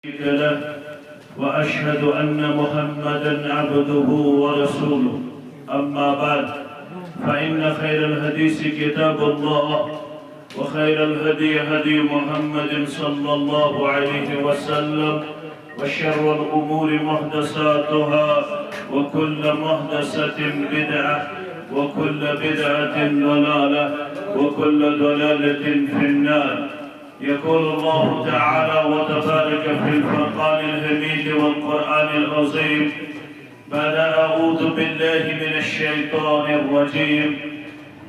له وأشهد أن محمدًا عبده ورسوله أما بعد فإن خير الحديث كتاب الله وخير الهدي هدي محمد صلى الله عليه وسلم وشر الأمور محدثاتها وكل محدثة بدعة وكل بدعة ضلالة وكل ضلالة في النار. يقول الله تعالى وتبارك في الفرقان الحميد والقرآن العظيم بعد أعوذ بالله من الشيطان الرجيم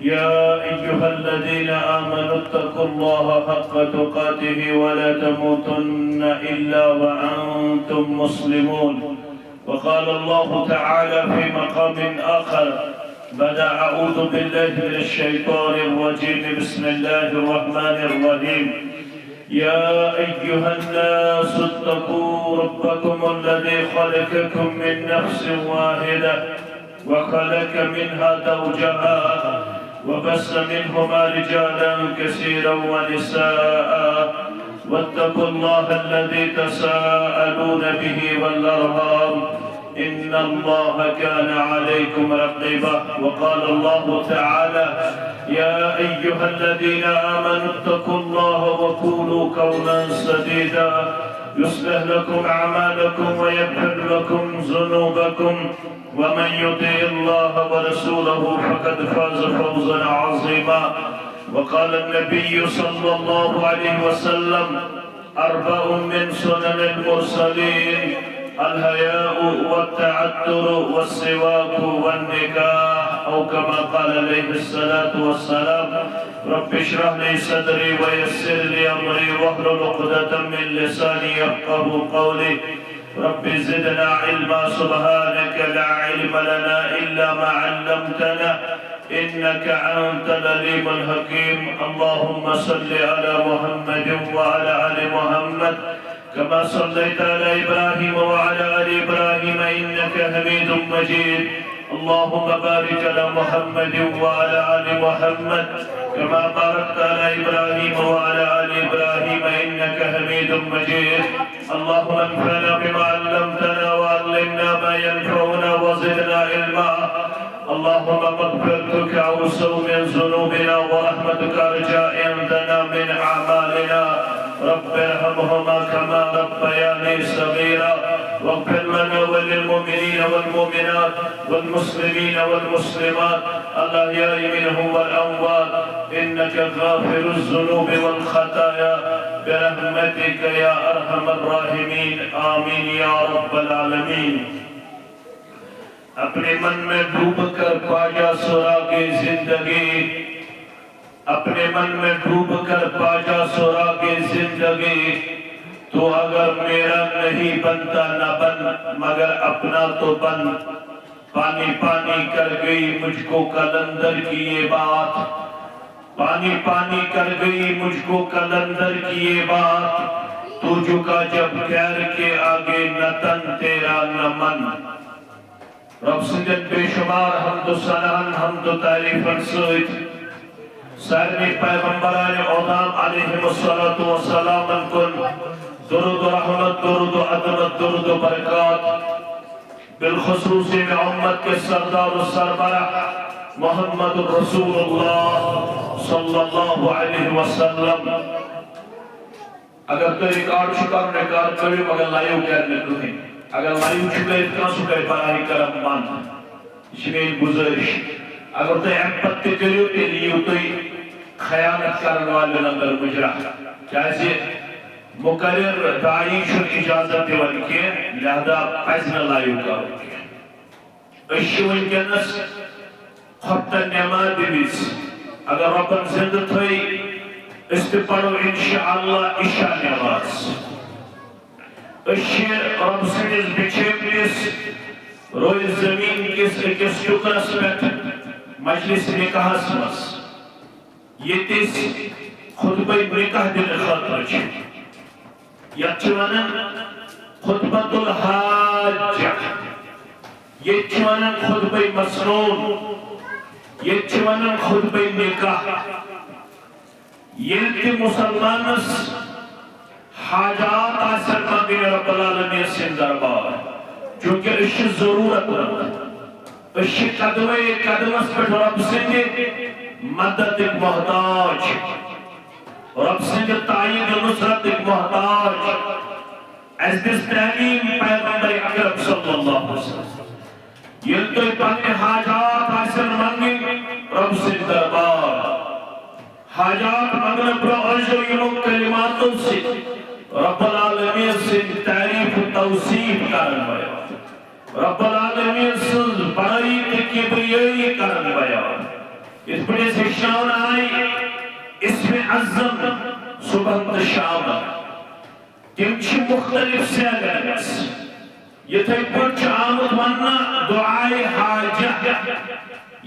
يا أيها الذين آمنوا اتقوا الله حق تقاته ولا تموتن إلا وأنتم مسلمون. وقال الله تعالى في مقام آخر بعد أعوذ بالله من الشيطان الرجيم بسم الله الرحمن الرحيم يا أيها الناس اتقوا ربكم الذي خلقكم من نفس واحدة وخلق منها زوجها وبث منهما رجالا كثيرا ونساء واتقوا الله الذي تساءلون به والأرحام إن الله كان عليكم رقيبا. وقال الله تعالى يا أيها الذين آمنوا اتقوا الله وقولوا قولا سديدا يصلح لكم أعمالكم ويغفر لكم ذنوبكم ومن يطع الله ورسوله فقد فاز فوزا عظيما. وقال النبي صلى الله عليه وسلم أربع من سنن المرسلين الحياء والتعتر والسواك والنكاح أو كما قال عليه الصلاة والسلام رب اشرح لي صدري ويسر لي أمري واحلل عقدة من لساني يفقهوا قولي رب زدنا علما سبحانك لا علم لنا إلا ما علمتنا إنك أنت العليم الحكيم. اللهم صل على محمد وعلى آل محمد كما صليت على إبراهيم وعلى آل إبراهيم إنك حميد مجيد. اللهم بارك على محمد وعلى آل محمد كما باركت على إبراهيم وعلى آل إبراهيم إنك حميد مجيد. اللهم انفعنا بما علمتنا وعلمنا ما ينفعنا وزدنا علما. اللهم مغفرتك أوسع من ذنوبنا ورحمتك أرجى عندنا من أعمالنا. رب ارحمهما كما ربياني صغيرا واغفر لنا وللمؤمنين والمؤمنات والمسلمين والمسلمات الأحياء منهم والأموات إنك غافر الذنوب والخطايا برحمتك يا أرحم الراحمين آمين يا رب العالمين. اپنے من میں ڈوب کر پاجا سراغ زندگی اپنے من میں ڈوب کر پاجا سراغ زندگی تو اگر میرا نہیں بنتا نہ بن مگر اپنا تو بن. پانی پانی کر گئی مجھ کو کلندر کی یہ بات پانی پانی کر گئی مجھ کو کلندر کی یہ بات تو جھکا جب غیر کے آگے نہ تن تیرا نہ من. رب سجد بے شمار حمد و ثناء حمد و تعریفاً سوئت سارنی پیغمبران اعظام علیہم الصلاة والسلام کن درود و رحمت درود و عظمت درود و برکات بالخصوص میں امت کے سردار و سربراہ محمد رسول اللہ صلی اللہ علیہ وسلم. اگر تو ریکارڈ شکار ریکارڈ کرے مگر لائیو کرنے تمہیں اگر لائیو چھکے اتنا سکے براہی کرم مان اس میں گزارش اگر تو امپتی کریو تے لیو تو خیانت کرنے والے اندر مجرا جیسے مقرر دائی شن اجازت دیوان کے لہذا پزن لائیو کرو اشیون کے نس خطہ نماز دیویس اگر ربن زندہ تھوئی اس پڑھو انشاءاللہ عشاء نماز اشیر رب سنیز بچیمنیس روی زمین کس ٹکرس بیٹھ مجلس نکاح اسمس یہ تیس خطبہ نکاح دن خاطر چھے یا چونن خطبۃ الحاج یہ چونن خطبہ مسنون یہ چونن خطبہ نکاح یہ تی مسلمانس حاجات آسر مانگنے رب العالمین سے دربار چونکہ اشی ضرورت رہا اشی قدم اس پر رب سے مدد ایک محتاج رب سے تائید نصرت ایک محتاج از دس تعلیم پیغمبر اکرم صلی اللہ علیہ وسلم یہ تو پانے حاجات آسر مانگنے رب سے دربار حاجات مانگنے پر عرض و یمو کلماتوں سے رب العالمین سے تعریف و توصیف کرن بیان رب العالمین سے بڑائی کے کبریائی کرن بیان اس پر سے شان آئی اس میں عظم صبح شام تم چھ مختلف سے اگرس یہ تھے پرچ آمد وننا دعائی حاجت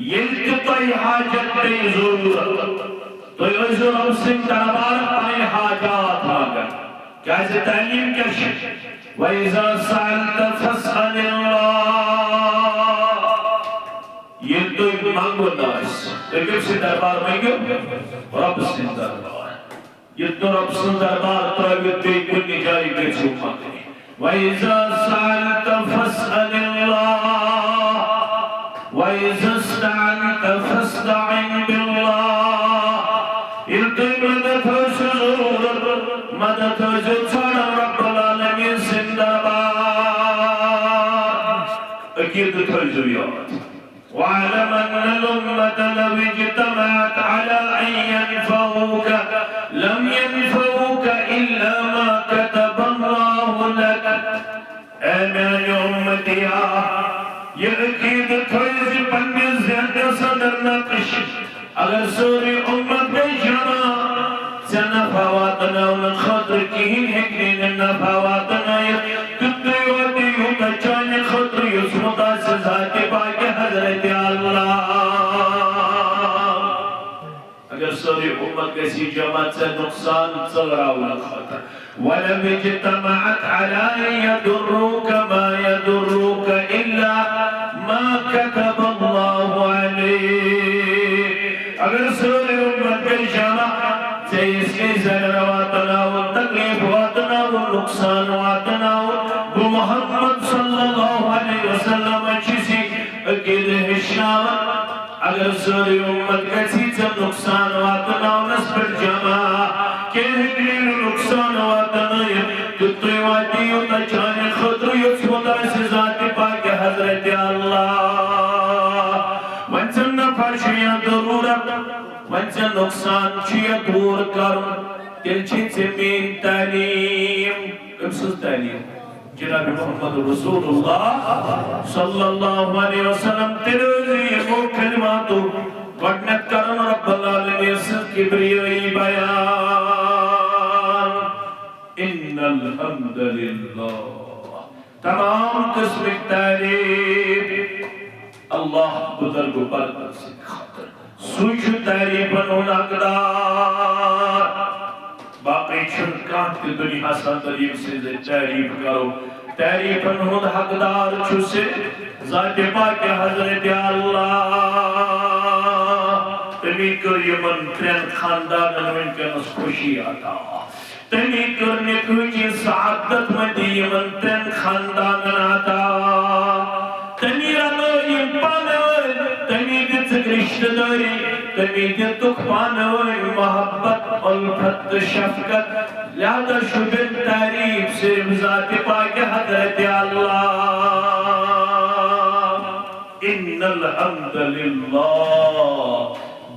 یلتقائی حاجت تے ضرورت تو یہ رب سے دربار پانے حاجات مانگر کیا اسے تعلیم کیا شکل وَإِذَا سَأَلْتَ فَاسْأَلِ اللَّهِ یہ تو ایک مانگو ناس لیکن سے دربار مانگو رب سے دربار یہ تو رب سے دربار تو بے کنی جاری کے چھو مانگنی وَإِذَا سَأَلْتَ فَاسْأَلِ اللَّهِ وَإِذَا اسْتَعَنْتَ فَاسْتَعِنْ بِاللَّهِ یہ تو مدد ہو سے ضرورت مدد ہو سے چھوڑا رب العالمین سے دربار اکید تھوڑیات وَعَلَمَ أَنَّ الْأُمَّةَ لَوْ اجْتَمَعَتْ عَلَىٰ أَن يَنْفَعُوكَ لَمْ يَنْفَعُوكَ إِلَّا مَا كَتَبَ اللَّهُ لَكَ اے میانی امتیا یہ اکید تھوڑی پنی زیادہ صدر نقش اگر سوری امت بے جمع سے نفاواتنا ان خطر کی ہکرین نفاواتنا کتنی ودیو کچانی خطر یسمتا سے ذات پاک حضرت اللہ اگر سوری امت کسی جماعت سے نقصان چل رہا ہونا خطر وَلَمْ اجْتَمَعَتْ عَلَىٰ يَدُرُّكَ مَا يَدُرُّكَ إِلَّا مَا كَتَبَ اللَّهُ عَلَيْهِ اگر سوری امت کے جمع سے اس کی ضرر واتنا و تکلیف واتنا و نقصان واتنا و محمد صلی اللہ علیہ وسلم چیسی اکید حشناوت اگر سوری امت کسی سے نقصان واتنا و نسبت جمع کہ ہکرین نقصان واتنا کتوی واتیو تچانے خطر یسمتا سے ذات پاک حضرت اللہ ونچن فرشیاں ضرورت ونچن نقصان چیا دور کرن تلچین سے مین تعلیم کمسز تعلیم جناب محمد رسول اللہ صلی اللہ علیہ وسلم تیروزی وہ کلماتو گھٹنت کرن رب العالمین سے کبریائی بیان ان الحمدللہ تمام قسم تعریف اللہ بزرگ و برکت سے خاطر سوچ تعریفن ہون اقدار باقی چھنکان کی دنیا سندریم سے تعریف کرو تعریفن ہون حقدار چھو سے ذات پاک حضرت اللہ تمی کر یمن ترین خاندان ان کے نس خوشی آتا تمی کرنے کوئی سعادت مدی یمن ترین خاندان آتا تمی رنو یم پانوئی تمی دیت رشتہ داری تمی دیتک پانوئی محبت الفت شفقت لہذا شبن تعریف صرف ذات پاک حضرت اللہ ان الحمدللہ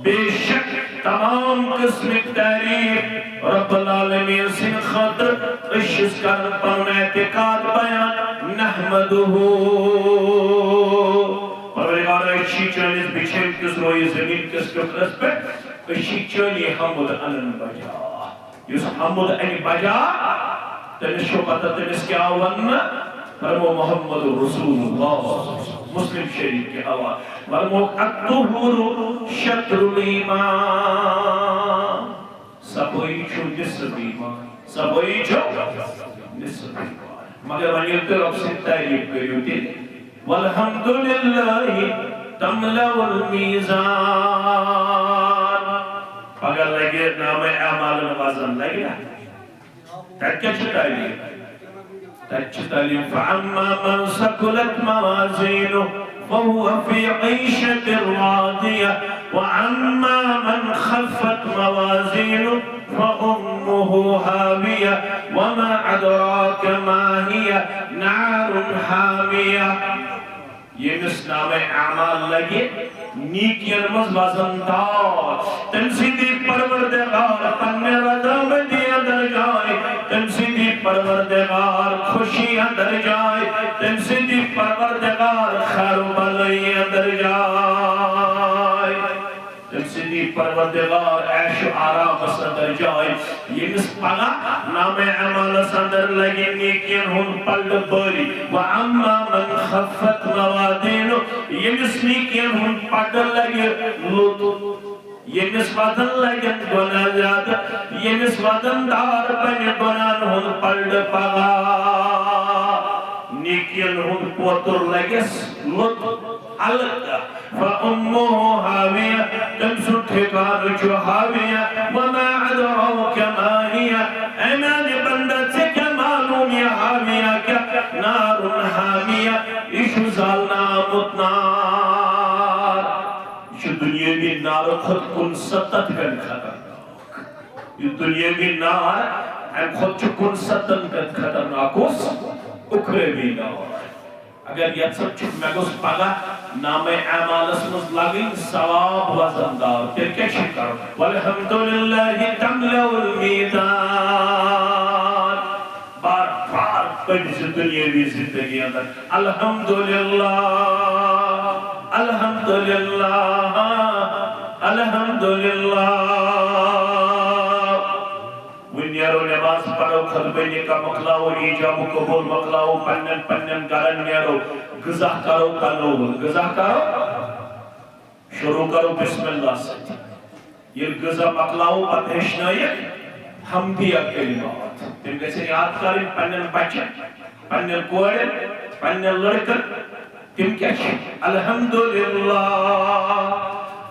بے شک تمام قسم تعریف رب العالمین سے خاطر اشس کا پن اعتقاد بیان نحمدہو پروردگار اشی چانیز بچھم کس روی زمین کس کفرس پر اشی چانی حمد انن بجا یس حمد ان بجا تنس شو پتہ تنس کیا ون فرمو محمد رسول اللہ مسلم شریف کے حوالے فرمو الطہور شطر الایمان سبوئی چھو نصف ایمان سبوئی چھو نصف ایمان مگر ونیلتے رب سے تعریف کریو تھی والحمدللہ تملأ المیزان اگر لگے نام اعمال وزن لگے تعليم فأما من ثقلت موازينه فهو في عيشة راضية وأما من خفت موازينه فأمه هاوية وما أدراك ما هي نار حامية. يمس نام اعمال لگے نیکیاں مز وزندار تمسیدی پروردگار پنے رضا میں دیا در جائے تمسیدی پروردگار خوشی اندر جائے تمسیدی پروردگار خیر و بلائی اندر جائے تمسیدی پروردگار عیش و آرام اندر جائے. یہ مس پگا نام اعمال اندر لگی نیکیاں ہن پلد باری وَأَمَّا مَنْ خَفَّتْ موازینہ یہ مس نیکیاں ہن پلد لگی لوت یہ مس وزن لگن گناہ زیادہ یہ مس وزن دار بنی گناہ ہن پلد پگا نیکیاں ہن پوتر لگس لوت الگ فَأُمُّهُ هَاوِيَةٌ تمسو ٹھکان جو ہاویہ وَمَا عَدْرَوْكَ مَا هِيَ ایمان بندہ سے کیا معلوم یہ ہاویہ کیا نار حامیہ ایشو زالنا متنار ایشو دنیاوی نار خود کن ستت کن خطرناک یہ دنیاوی نار خود چو کن ستت کن خطرناک اس اکھرے بھی نار. اگر یہ سب چک میں گوز پگا نام اعمال اسمز لگی ثواب وزندار پھر کیا شکر والحمدللہ تملأ المیدان بار بار پڑھ سے دنیاوی زندگی اندر الحمدللہ الحمدللہ الحمدللہ ونیارو نماز پڑھو خطبینی کا مقلاو ایجاب و قبول مقلاو پنن پنن گرن نیارو غذا کرو کنو غذا کرو شروع کرو بسم اللہ سے یہ غذا مقلاو پتہشنائی حمدیہ کلمات تم کیسے یاد کریں پنن بچن پنن کوڑن پنن لڑکن تم کیا چھے الحمدللہ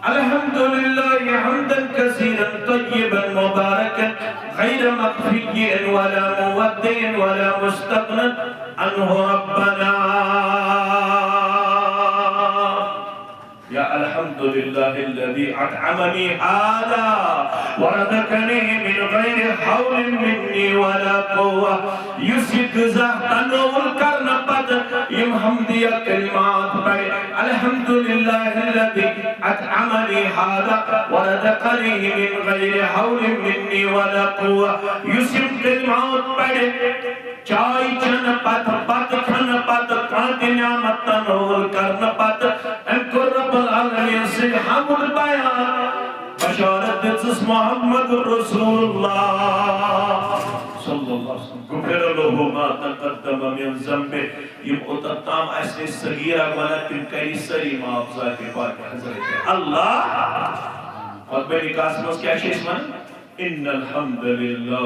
الحمدللہ حمدا کثیرا طیبا مبارکا غیر مقفی ولا مودع ولا مستغنى عنه ربنا. یا الحمدللہ الذي اطعمني هذا ورزقني من غیر حول مني ولا قوة. یسید زہتنول کرنا پد یم حمدیہ کلمات پڑے الحمدللہ الذي اطعمني هذا ورزقني من غیر حول مني ولا قوة. یسید کلمات پڑے چائی چن پت پت کھن پت کانت نعمت تنول کرنا پت انکو رب العالمین سے حمد بیان بشارت دیتس محمد رسول اللہ صلی اللہ علیہ وسلم گفر له ما تقدم من ذنبه یم اتتام ایسے صغیرہ گونا تم کئی سری معاف ذات پاک حضرت اللہ خطبہ نکاس میں اس کیا شیش من ان الحمدللہ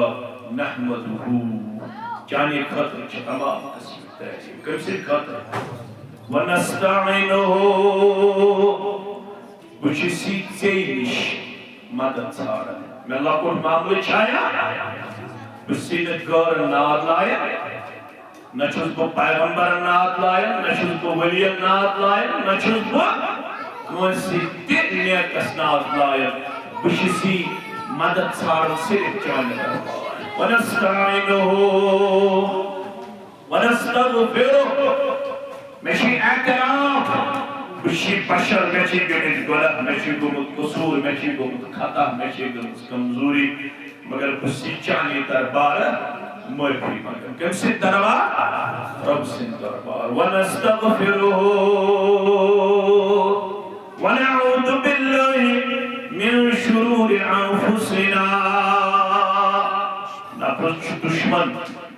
نحمدہ جانی خطر چھے تمام قسم تحسین کم سے خطر وَنَسْتَعِنُهُ بچی سیت سیش مدد سارا میں اللہ کو معاملے چھایا بسیدت گور ناد لائے نہ چھوز کو پیغمبر ناد لائے نہ چھوز کو ولی ناد لائے نہ چھوز کو موسی تینے کس ناد لائے بچی سی مدد سارا صرف چانے وَنَسْتَعِنُهُ وَنَسْتَغْفِرُهُ مشی اعتراف بشی بشر مشی گمت گلہ مشی گمت قصور مشی گمت خطا مشی گمت کمزوری مگر بسی چانی دربار معافی مگر کم سے دربار رب سے دربار ونستغفره ونعوذ بالله من شرور انفسنا نفس دشمن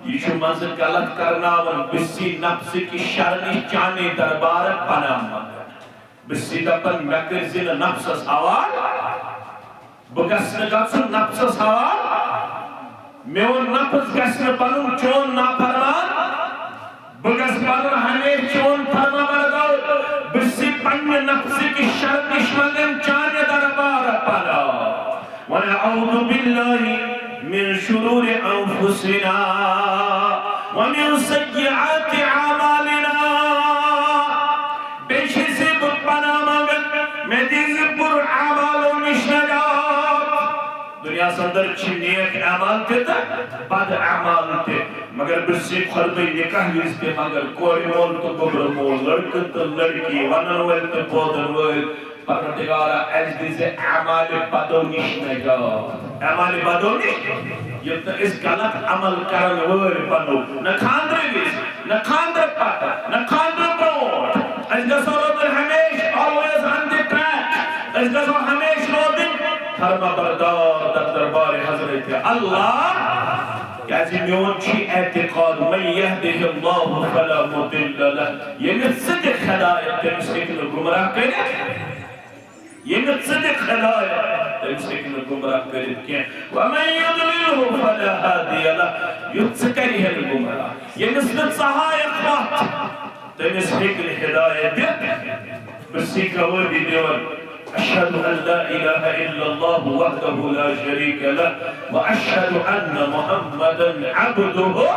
یہ چھو منظر غلط کرنا ون بسی نفس کی شرنی چانے دربار پناہ مگر بسی دپن مکر زن نفس سوال بگسن گسن نفس سوال میون نفس گسن پنن چون نافرمان بگس پنن ہمیں چون فرما بردار بسی پن نفس کی شرنی شمگن چانے دربار پناہ ونعوذ باللہ من شرور أنفسنا ومن سيئات أعمالنا بشسب پنامگن میں دیز پر اعمال و مشنجات دنیا سندر چھ نیک اعمال تے تا بد اعمال تے مگر برسی خربی نکاح لیز تے مگر کوئی مول تو گبر مول لڑک تو لڑکی ونن ویل تو بودن ویل پرورتگارا ایز دیز اعمال بدو مشنجات اعمال بدو مشنجات یہ تو اس غلط عمل کرن ویل بنو نہ کھاندر گیس نہ کھاندر پاتا نہ کھاندر پروٹ اس گسو روزن ہمیش always on the track اس گسو ہمیش روزن فرما بردار در دربار حضرت اللہ کیسی میون چی اعتقاد من یهده اللہ فلا مضل له یہ صدق ہدایت تمسکن گمراہ کرے یہ صدق ہدایت تمسکن گمراہ کرے کیا ومن یضلله فلا هادی له یتسکری ہے گمراہ یہ صدق سہایت وقت تمس ہکل ہدایت بسی کہوی دیور اشہد ان لا الہ الا اللہ وحدہ لا شریک له واشہد ان محمدا عبدہ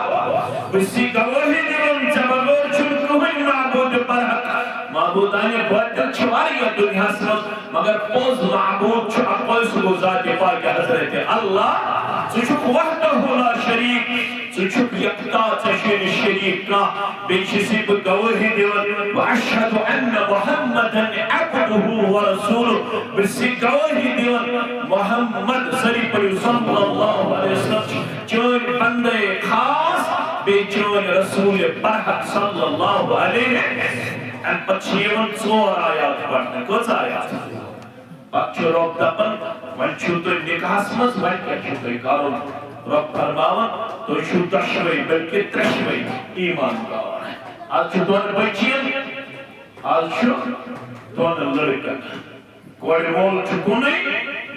بسی کہوی دیور چبغور چنکوہن معبود پر حق معبودانی بہتر چھواری دنیا سمجھ مگر پوز معبود چھو اپوز کو ذات پاک حضرت اللہ سچک وحدہ لا شریک سچک یکتا چشین شریک کا بیچسی کو گواہی دیور واشہد ان محمدا عبدہ ورسولہ بسی گواہی دیور محمد صلی اللہ علیہ وسلم چون بندے خاص بیچون رسول برحق صلی اللہ علیہ وسلم ان پچھیون چور آیات پڑھنے کچھ آیات پچھو رب دپن ون چھو تو نکاس مز ون کیا چھو تو کارون رب فرماون تو چھو دشوئی بلکہ ترشوئی ایمان دار آج چھو دون بچین آج چھو دون لڑکن کوئی مول چھو کنی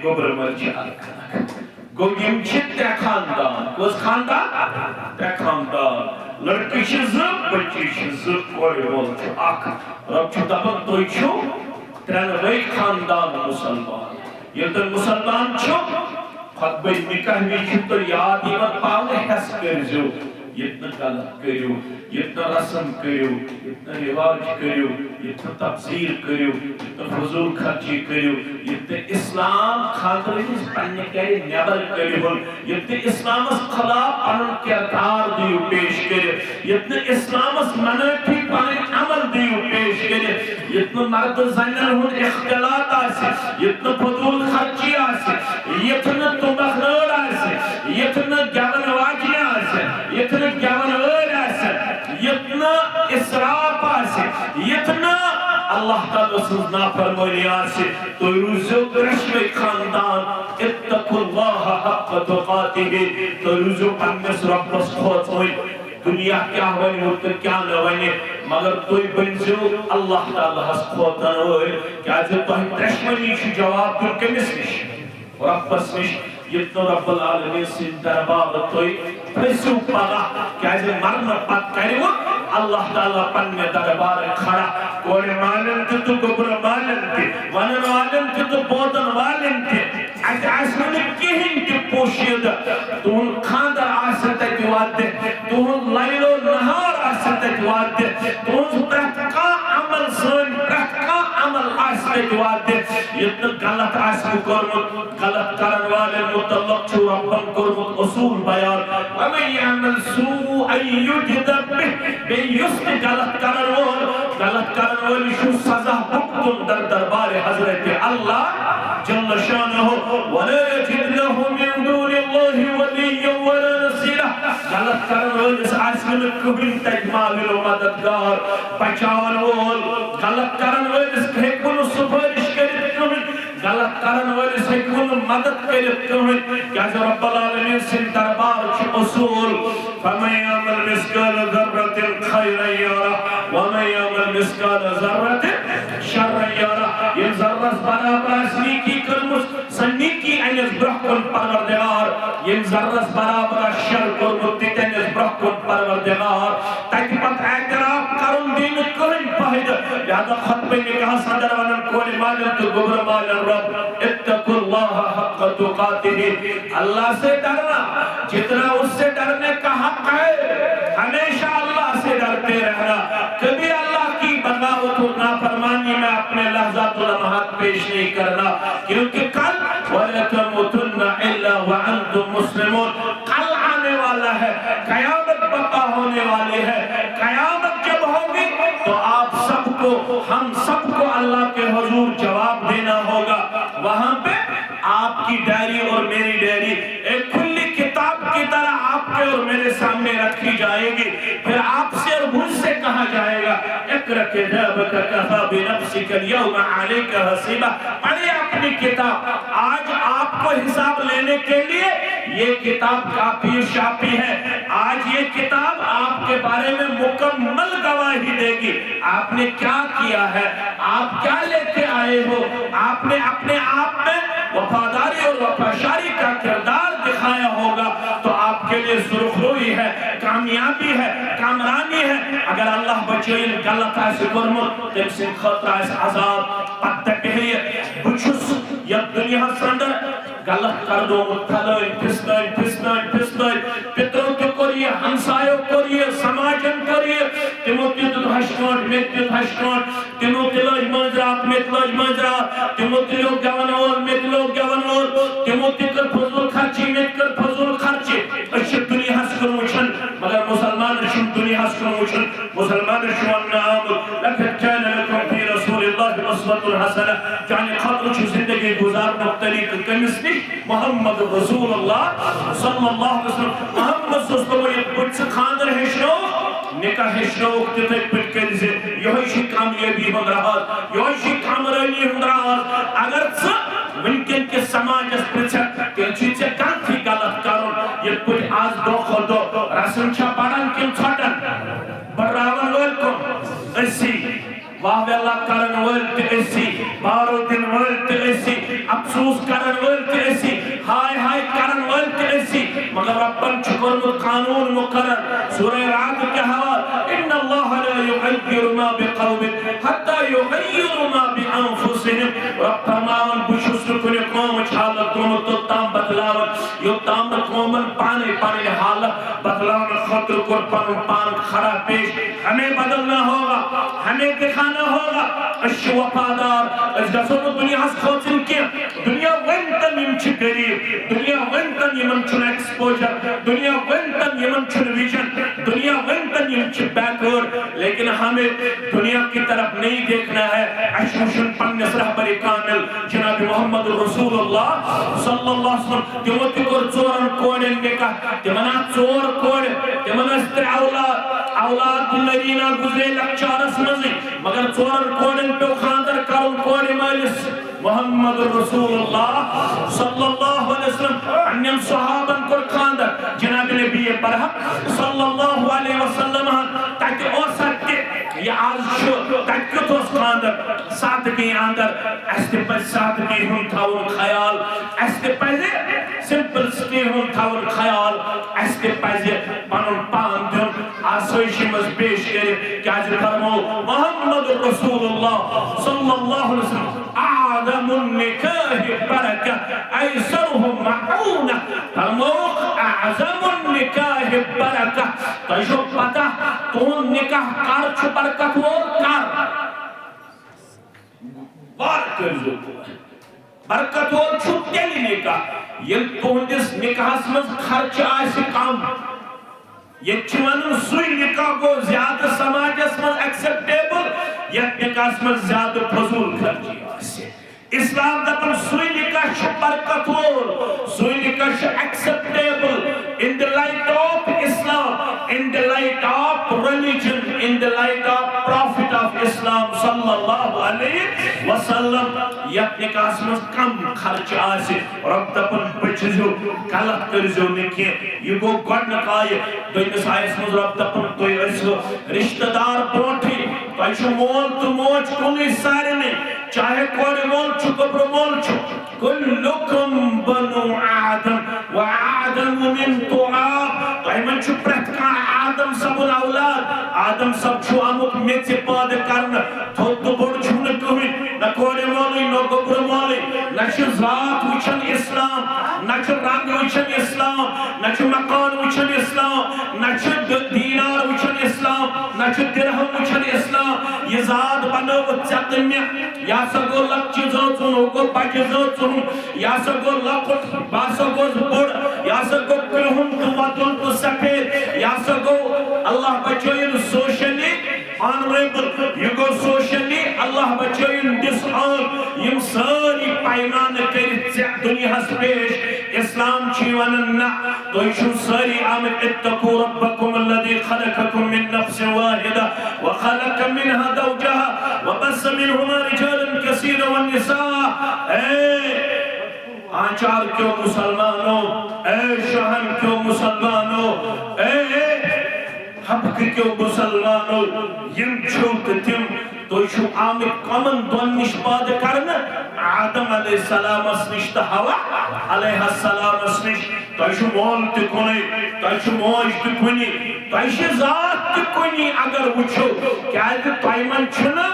گبر مرچی آلکن گوگیم چھت تے خاندان کس خاندان تے خاندان لڑکی شزب بچی شزب کوئی مول چھو آکھ رب چھو دپن تو چھو ترنوئی خاندان مسلمان یہ تو مسلمان چھو خطبہ نکاح بھی چھو تو یاد ہی مت پاؤں حس کر جو یتنا غلط کریو یتنا رسم کریو یتنا رواج کریو یتنا تفسیر کریو یتنا فضول خرچی کریو یتنا اسلام خاطر اس پننے کری نیبر کریو یتنا اسلام اس خلاف انن کردار دیو پیش کرے یتنا اسلام اس منفی پنن عمل دیو پیش کرے یتنا مرد زنن ہن اختلاط آسی یتنا فضول خرچی آسی یتنا تمبخنر آسی یتنا گیون واجی آسی یتنا گیون ور آسی یتنا اسراف آسی یتنا اللہ تعالیٰ سنز نافرمانی آسی تو روزو رشوی خاندان اتقوا اللہ حق تقاته تو روزو پنس ربس خوت ہوئی دنیا کیا ہوئی ہوتا کیا نہ ہوئی مگر توی بنزو اللہ تعالیٰ حس خوتن ہوئی کیا جو توہی ترشمنی شو جواب دن کمیس نش ربس نش یتنو رب العالمین سن دربار توی پرسو پاگا کیا جو مرن پت کرو اللہ تعالیٰ پننے دربار کھڑا کوئی مالن تی تو گبر مالن تی ونن والن تی تو بودن والن تی اگر آسمان کہیں تی پوشید تو ان خاندر آستا تیواد دے تو ان لیل و نہار آستا تیواد دے تو ان پرتکا عمل سن پرتکا عمل آستا تیواد دے یتنا غلط آسکو کرمت غلط کرن والے متعلق چھو ربن کرمت اصول بیان ومن یعمل سوء یجدب بے یست غلط کرن والی شو سزا بکتن در دربار حضرت اللہ جل شانہ ولا يجد له من دون الله وليا ولا نصيرا غلط کرن والی آسمان کبھی تجمال و مددگار بچاون وول غلط کرن والی ہیکن سفارش کرت غلط کرن والی ہیکن مدد کرت کیا جو رب العالمین سن دربار چھ اصول فمن يعمل مثقال ذرة خيرا يره ومن يعمل مثقال ذرة شرا يره یہ ذرہ برابر اس نیکی کرمس سنیکی اینس برحکن پروردگار یہ ذرہ برابر شر کرمس تیتنس برحکن پروردگار تاکہ پت اعتراف کرن دین کوئی پہد لہذا خطبہ نکاح صدر ونن کوئی مالن تو گبر مالن رب اتقوا اللہ اللہ حق تقاتہ، اللہ سے ڈرنا جتنا اس سے ڈرنے کا حق ہے، ہمیشہ اللہ سے ڈرتے رہنا، کبھی اللہ کی بغاوت اور نافرمانی میں اپنے لحظات و لمحات پیش نہیں کرنا، کیونکہ کل وَلَا تَمُوتُنَّ إِلَّا وَأَنْتُمْ مُسْلِمُونَ، کل آنے والا ہے، قیامت برپا ہونے والی ہے، قیامت جب ہوگی تو آپ سب کو، ہم سب کو اللہ کے حضور جواب دینا ہوگا، وہاں پہ آپ کی ڈائری اور میری ڈائری ایک کھلی کتاب کی طرح آپ کے اور میرے سامنے رکھی جائے گی، پھر آپ سے اور مجھ سے کہا جائے گا اقرأ کتابک کفی بنفسک اليوم علیک حسیبا، پڑھیں اپنی کتاب، آج آپ کو حساب لینے کے لیے یہ کتاب کافی شافی ہے، آج یہ کتاب آپ کے بارے میں مکمل گواہی دے گی، آپ نے کیا کیا ہے، آپ کیا لے کے آئے ہو، آپ نے اپنے آپ میں وفاداری اور وفاشاری کا کردار دکھایا ہوگا تو آپ کے لیے سرخروئی ہے، کامیابی ہے، کامرانی ہے، اگر اللہ بچائیں غلط ایسے کرمت تم سے خطرہ اس عذاب پتہ کہیے بچھس یا دنیا سندر غلط کر دو متھلائیں پھسنائیں پتروں کے کریے، ہمسایوں کریے، سماجن کریے، تمو تیت ہشکانٹ میت ہشکانٹ، تمو تلاج منجرات میت لاج منجرات، تمو تلو گونور میت لو گونور، تمو تکر فضل خرچی میت کر فضل خرچی، اشد دنیا ہسکر مچھن، مگر مسلمان رشم دنیا ہسکر مچھن، مسلمان رشم امن آمد، لقد كان لكم في رسول الله اسوة حسنة، جانے خاطر چھو زندگی گزار مختلف کمسنی محمد رسول اللہ صلی اللہ علیہ وسلم، محمد صلی اللہ علیہ وسلم یہ بچ خاندر ہشنو نکاح ہشنو اکتتے پٹ کے لئے یہی کامیابی ہوں رہا، یہی کامرانی ہوں رہا، اگر ممکن کہ سماج اس پرچک کہ چیزیں کانتی غلط کرو، یہ کچھ آز دو خودو رسم چھا بڑھن کم چھٹن براون ویلکم اسی واہ اللہ کرن ولت اسی بارو دن ولت اسی افسوس کرن ولت اسی ہائے ہائے کرن ولت اسی مگر ربن چکر قانون مقرر سورہ رعد کے حوال ان اللہ لا یغیر ما بقوم حتی یغیر ما بانفسهم رب فرماون بشست کن قوم حالت قوم تو تام بدلاون یو تام قومن پانے پانے حالت بدلاون خطر کر پان خرا پیش ہمیں بدلنا ہوگا، ہمیں دکھانا ہوگا اش وفادار اس گسو دنیا ہس کھوچن کی دنیا ونتن یم چھ غریب، دنیا ونتن یمن چھن ایکسپوجر، دنیا ونتن یمن چھن ویژن، دنیا ونتن یم چھ بیکورڈ، لیکن ہمیں دنیا کی طرف نہیں دیکھنا ہے، اشوشن پنس رہبر کامل جناب محمد رسول اللہ صلی اللہ علیہ وسلم تیمو تکر چورن کوڑن نکاح تیمنا چور کوڑ تیمنا استر اولاد لگینا گزرے لکچارس مزی مگر چورن کوڑن پہ خاندر کرن کوڑ مالس محمد رسول اللہ صلی اللہ علیہ وسلم انیم صحابن کر خاندر جناب نبی برحق صلی اللہ علیہ وسلم تاکہ او سکتے یہ آز شو تاکہ تو اس خاندر سادگی اندر ایستے پر سادگی ہم تھاون خیال ایستے پہلے سمپل سٹی ہم تھاون خیال ایستے پہلے پانون پان دن آسویشی مز پیش کرے کیا جی فرمو محمد رسول اللہ صلی اللہ علیہ وسلم اعظم النکاح برکہ ایسرهم معونہ فرموک اعظم النکاح برکہ تجھو پتا تون نکاح کار چھو برکت وہ کار بار کر جو برکت وہ چھو تیلی نکاح یہ تون جس نکاح سمز خرچ آئیسی کام یہ چونن سوئی نکاح کو زیادہ سماج اسمز ایکسپٹیبل یہ نکاح اسمز زیادہ فضول خرچی آئیسی اسلام دپن سوئی نکاح شو برکتور سوئی نکاح شو acceptable in the light of Islam, in the light of religion, in the light of Prophet of Islam sallallahu alayhi wa sallam یک نکاح اسمز کم خرچ آسی رب دپن بچزو غلط کرزو نکی یہ گو گوڑ نکائی دویمس آئیس مز رب دپن توی ایسو رشتہ دار بروٹھی تو ایشو مول تو موچ کنی سارے نے چاہے کوئی مول چھو کبر مول چھو کلکم بنو آدم و آدم من تراب تو ایمن چھو پرتکا آدم سب الاولاد آدم سب چھو آمک میت سے پاد کرنا تو بڑ چھو نکوی نہ کوئی مولی نہ کبر مولی نہ شو ذات وچھن نہ چھ مکان وچھن اسلام، نہ چھ دینار وچھن اسلام، نہ چھ درہم وچھن اسلام. یہ ذات بنوت ژےٚ تہٕ مےٚ. یہ ہسا گوٚو لۄکچہِ زٲژن، ہُہ گوٚو بجہِ زٲژن. یہ ہسا گوٚو لۄکُٹ، بہٕ ہسا گوٚوس بوٚڑ. یہ ہسا گوٚو کرٛہُن تہٕ وۄزُل تہٕ سفید. یہ ہسا گوٚو اللہ بچٲیِن سوشلی آنریبل. یہ گوٚو سوشلی اللہ بچٲیِن ڈس آن. یم سٲری پیمانہٕ کٔرِتھ ژےٚ دُنیاہس پیش. اسلام چھِ ونان نہ، تُہۍ چھِو سٲری آمٕتۍ اتقوا ربکم الذی خلقکم من نفس واحدہ وخلق منها زوجها وبث منهما رجالا كثيرا والنساء. اے آنچار کیوں مسلمانوں، اے شہن کیوں مسلمانوں، اے حبق کیوں مسلمانوں، یم چھو تم تو چھو آمد کمن دون نش پاد کرنا. آدم علیہ السلام اسنش تا ہوا علیہ السلام اسنش. تو چھو مول تکنی، تو چھو موج تکنی، تو چھو ذات تکنی. اگر وچھو کیا ہے تو ایمن چھنا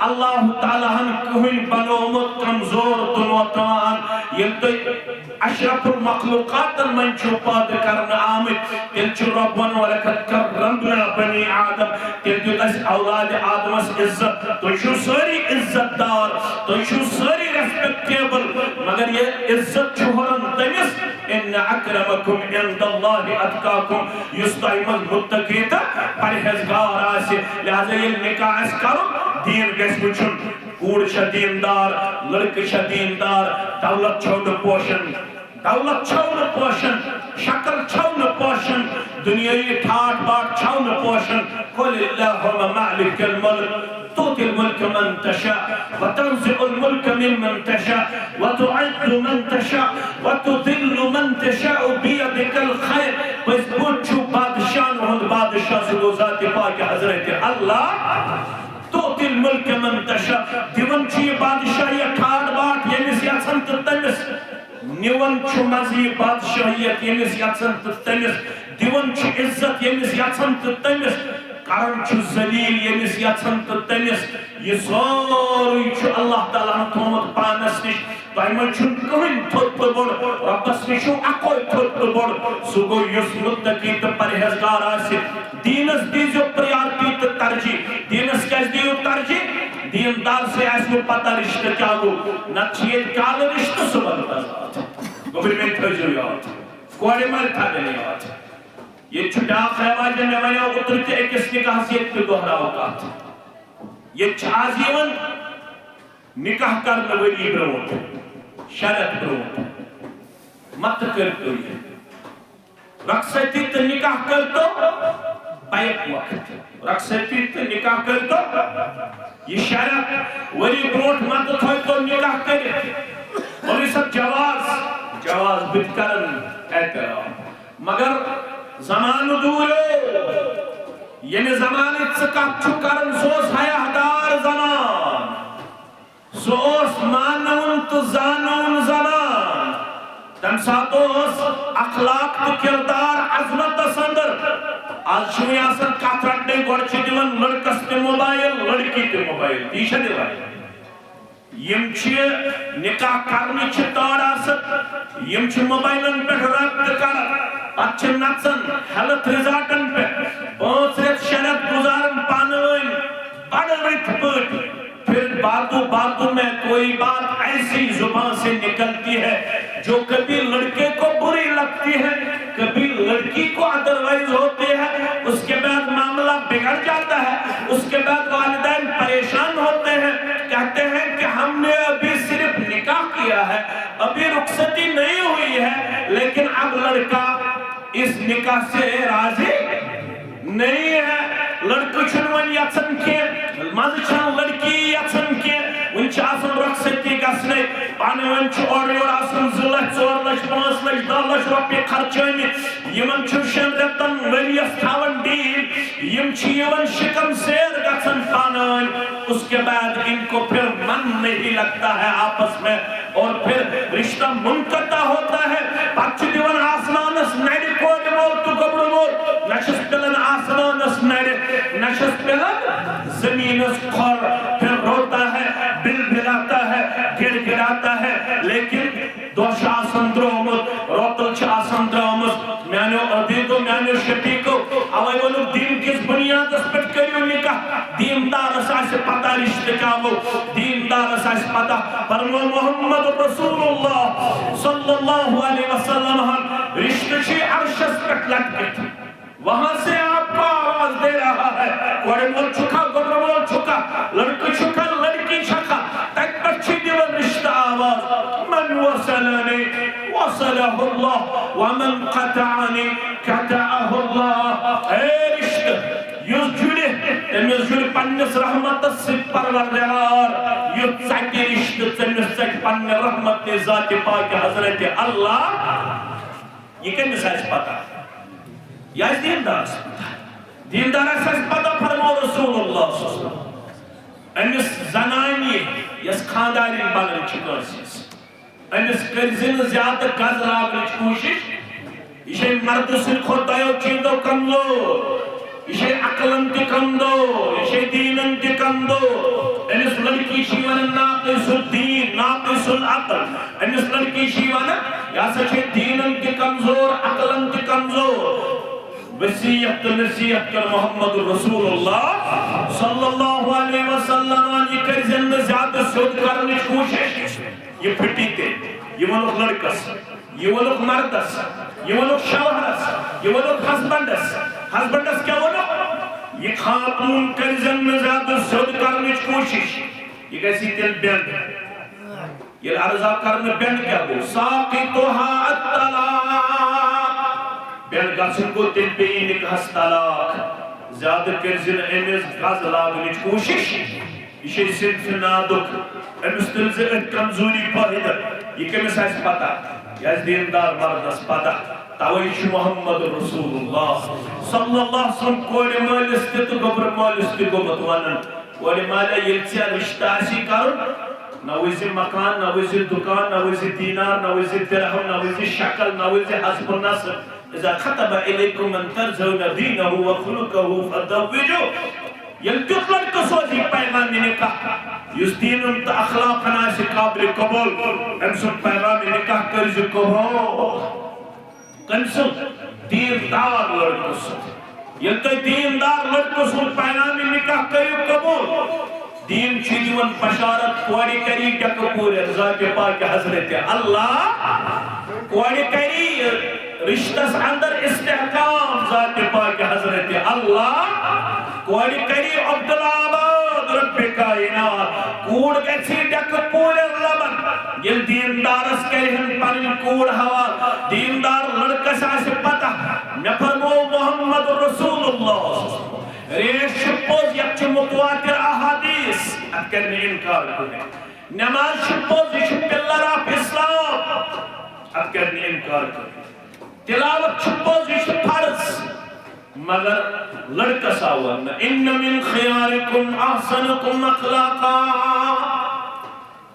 اللہ تعالیٰ ہن کہن بنومت کمزور تنوتان. یہ تو اشرف المخلوقات من چھو پاد کرنا آمد. تل چھو ربن ولکت کرمنا بنی آدم. تل چھو اس اولاد آدم اس عزت. تو چھو ساری عزت دار، تو چھو ساری ریسپیکٹیبل. مگر یہ عزت چھوڑن تمس ان اکرمکم عند اللہ اتقاکم. یستعمل متقیتا پرہیزگار آسی. لہذا یہ نکاح اس کرو دین گیس وچھن. کوڑ چھا دیندار، لڑک چھا دیندار. دولت چھوڑ پوشن، دولت چھوڑ پوشن، شکل چھوڑ پوشن، دنیای ٹھاٹ باٹ چھوڑ پوشن. قل اللہم مالک الملک تؤتي الملك من تشاء وتنزع الملك ممن تشاء وتعز من تشاء وتذل من تشاء بيدك الخير. بس بوچھو بادشاہ ہند بادشاہ سے ذات پاک حضرت اللہ. تؤتي الملك من تشاء دیون چھ بادشاہ یہ ٹھاٹ باٹ یمس یژھن تہ تمس. نیون چھ مزی بادشاہیت یمس یژھن تہ تمس. دیون چھ عزت یمس یژھن تہ تمس. کرن چھ ذلیل یمس یژھن تہ تمس. یہ سوری چھ اللہ تعالیٰ ہن تھومت پانس نش. تۄہہِ منٛز چھُنہٕ کٕہٕنۍ تھوٚد تہٕ بوٚڑ، رۄبس نِش چھُ اکوے تھوٚد تہٕ بوٚڑ. سُہ گوٚو یُس مُتقی تہٕ پرہیزگار آسہِ. دیٖنس دیٖزیو پریارٹی تہٕ ترجیح. دیٖنس کیٛازِ دِیِو ترجیح؟ دیندار سے آسہِ نہٕ پتہ رشتہٕ کیٛاہ گوٚو. نتہٕ چھِ ییٚتہِ کالہٕ رشتہٕ صُبحن تازاد. گوٚبرِ مےٚ تھٲیزیو یاد، کورِ مہ تھاوٕنۍ یاد. یہ چھُ بیٛاکھ رٮ۪واج مےٚ وَنیو اوترٕ تہِ أکِس نِکاحس ییٚتہِ تہِ دۄہراو کتھ. ییٚتہِ چھِ آز یِوان نِکاح کرنہٕ ؤری برٛونٛٹھ، شرط برٛونٛٹھ. مت کٔرتو یہِ رخصتی تہٕ نِکاح کٔرتو بیک وقت. رخصتی تہٕ نِکاح کٔرتو یہ شرط ؤری برٛونٛٹھ مت تھٲیتو نِکاح کٔرِتھ. اور یہ سب جواز جواز بہٕ کرن احترام. مگر زمانہ دوٗریو. ییٚمہِ زمانٕچ ژٕ کتھ چھُکھ کران سُہ اوس حیادار زمان، سُہ اوس مانوُن تہٕ زانوُن زمان. تمہِ ساتہٕ اوس اخلاق تہٕ کردار عظمتس اندر. آز چھُ وۄنۍ آسان کتھ رٹنٕے گۄڈٕ چھِ دِوان لڑکس تہِ موبایل لڑکی تہِ موبایل. تی چھا دِوان؟ یم چھِ نکاح کرنہِ چھِ تٲر آسان. یم چھِ موبایلن پٮ۪ٹھ رابطہٕ کران. پتہٕ چھِ نژان ہیلتھ رِزارٹن پٮ۪ٹھ. 5 رٮ۪تھ 6 رٮ۪تھ گُزاران پانہٕ ؤنۍ بڑٕ رٕتۍ پٲٹھۍ. پھر باتوں میں کوئی بات ایسی زبان سے نکلتی ہے جو کبھی لڑکے کو بری لگتی ہے، کبھی لڑکی کو ادروائز ہوتی ہے. اس کے بعد معاملہ بگڑ جاتا ہے. اس کے بعد والدین پریشان ہوتے ہیں، کہتے ہیں کہ ہم نے ابھی صرف نکاح کیا ہے، ابھی رخصتی نہیں ہوئی ہے، لیکن اب لڑکا اس نکاح سے راضی نہیں ہے. لڑکہ چھن ون یژھان کینٛہہ، مزٕ چھنہٕ لڑکی یژھان کینٛہہ. وۄنۍ چھِ آسان رخصتی گژھنَے، پانہٕ ؤنۍ چھُ اورٕ یورٕ آسان 2 لچھ 4 لچھ 5 لچھ 10 لچھ رۄپیہِ خرچٲمٕتۍ. یِمن چھُ 6 رٮ۪تن ؤرِیَس تھاوان ڈیٖل. یِم چھِ یِوان شِکم سیر گژھان پانہٕ ؤنۍ. اس کے بعد ان کو پھر من نہیں لگتا ہے آپس میں اور پھر رشتہ منقطع ہوتا ہے. پتہٕ چھِ دِوان آسمانس نرِ کورِ مول تہٕ گۄبرٕ مول. نہ چھُس پِلان آسمانس نرِ، نہ چھُس پِلان زمینس کھۄر. پھر روتا ہے، بل بلاتا ہے، گر گراتا ہے. لیکن دۄہ چھُ آسان درٛومُت، روتل چھِ آسان درٛامٕژ. مےٚ دیندارس آسہِ پتہ رشتہ کیا گو دیندارس آسہِ پتہ فرمو محمد رسول اللہ صلی اللہ علیہ وسلم رشتہ چھ عرشس پہ لٹکت وہاں سے آپ کو آواز دے رہا ہے کوڑے مول چھکا گبر مول چھکا لڑکا چھکا لڑکی چھکا تک بچی دیور رشتہ آواز من وصلنی وصلہ اللہ ومن قطعنی قطعہ اللہ اے رشتہ یس جڑے تمس جڑ پنس رحمت سے پروردگار یہ ژٹہِ رشتہ تمس ژٹ پنہ رحمت ذات پاک حضرت اللہ یہ کمس آسہِ پتہ یہ آسہِ دیندارس پتہ دیندارس آسہِ پتہ فرمو رسول اللہ صلی اللہ علیہ وسلم امس زنانہِ یس خاندارین بنن چھ کٲنٛسہِ امس کرزن زیادہ گز لاگنٕچ کوٗشش یہ چھے مرد سن کھوت دایو چیزو کمزور یہ چھے عقلن تی کمزور یہ چھے دینن تی کمزور انس لڑکی شیوان ناقص الدین ناقص العقل انس لڑکی شیوان یا سچے دینن تی کمزور عقلن تی کمزور وسیعت نصیحت کر محمد رسول اللہ صلی اللہ علیہ وسلم یہ کرزن زیادہ سود کرنے کی کوشش یہ پھٹی تے یہ ونوک لڑکس یہ ونوک مردس یہ ونوک شوہرس یہ ونوک ہسبنڈس کیا ونوک یہ خاتون کرزن زیادہ سود کرنے کی کوشش یہ کیسی تل بینڈ یہ عرضہ کرنے بینڈ کیا گو ساقتوہا الطلاق بینڈ گاسن کو تل بین ایک ہستالاق زیادہ کرزن ایمیز گاز لاغنی کی کوشش یہ صرف نادک امس تلزے کمزوری پاہدر یہ کمس آس پتہ یہ دیندار مردس پتہ تویش محمد رسول اللہ صلی اللہ علیہ وسلم کوئی مالس تی تو گبر مالس تی گمت ونن کوئی مالا یلچیا رشتہ آسی کرن نویزی مکان نویزی دکان نویزی دینار نویزی درہم نویزی شکل نویزی حسب النصر اذا خطب الیکم من ترزون دینہ و خلقہ فدوجو یلکت لڑکا سوزی پیغامی نکاح یس دینن تا اخلاقنا سے قابل قبول انسان پیغامی نکاح کرز قبول کنسل دیندار لڑکا سوزی یلکا دیندار لڑکا سوزی پیغامی نکاح کری قبول دین چیزیون بشارت کوڑی کری ڈک پور ذات پاک حضرت اللہ کوڑی کری رشتہ اندر استحکام ذات پاک حضرت اللہ کوڑی کری عبدالعباد رب کائنات کوڑ کسی ڈک پور لبن یہ دیندارس کرہن پنن کوڑ ہوا دیندار لڑکا سے پتہ میں فرمو محمد رسول اللہ ریش پوز یک چھ متواتر احادیث ات کرنے انکار کرنے نماز پوز یہ پلر آف اسلام ات کرنے انکار کرنے تلاوت پوز یہ فرض مگر لڑکا ساوان ان من خیارکم احسنکم اخلاقا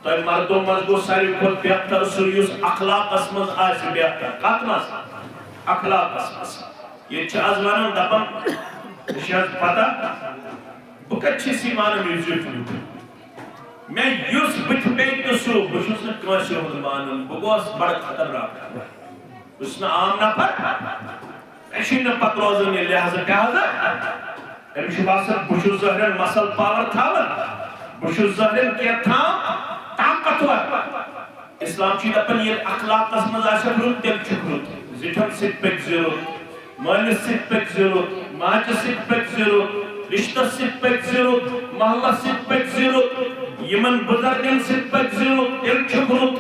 تو مردوں مزگو ساری خود بہتر سریوس اخلاق اسمز آسی بہتر قاتماز اخلاق اسمز یہ چھ ازوانن دبن شاید پتا بکچھی سی مانا میوزیف لوگ میں یوس بچ بیت سو بشوس نے کانسی ہوں مانا بگوس بڑا خطر رہا اس میں عام نہ پر ایشی نہ پت روزن یہ لحظہ کیا حضر ایشی باسر بشوس زہرین مسل پاور تھاور بشوس زہرین کیا تھا طاقتور اسلام چیز اپن یہ اخلاق قسمز آشا برود دل چکرود زیٹھن ست پیک زیرود مال ست پیک زیرود ماج ست پیک زیرود رشتہ ست پیک زیرود محلہ ست پیک زیرود یمن بزرگن ست پیک زیرود دل چکرود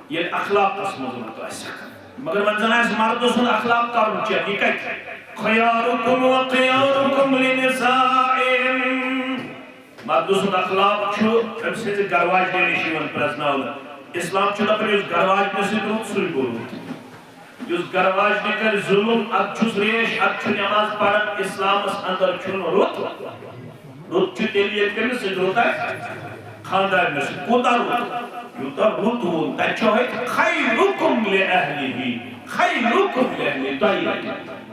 یہ اخلاق قسمز ہوتا ہے مگر منزل ہے مردوں سے اخلاق کرن چاہیے کہ خیارکم و قیارکم لنسائم مردوں سے اخلاق چھو اب سے گرواج دینے شیون پرزناولا اسلام چھو اپنے اس گرواج میں سے درود سوئی بولو اس گرواج نے کر ظلم اب چھوس ریش اب چھو نماز پڑھن اسلام اس اندر چھو روت روت چھو تیلیت کرنے سے ہوتا ہے خاندار میں سے کوتا روت یوتا روت ہون تچو ہے خیرکم لے اہلی خیرکم لے اہلی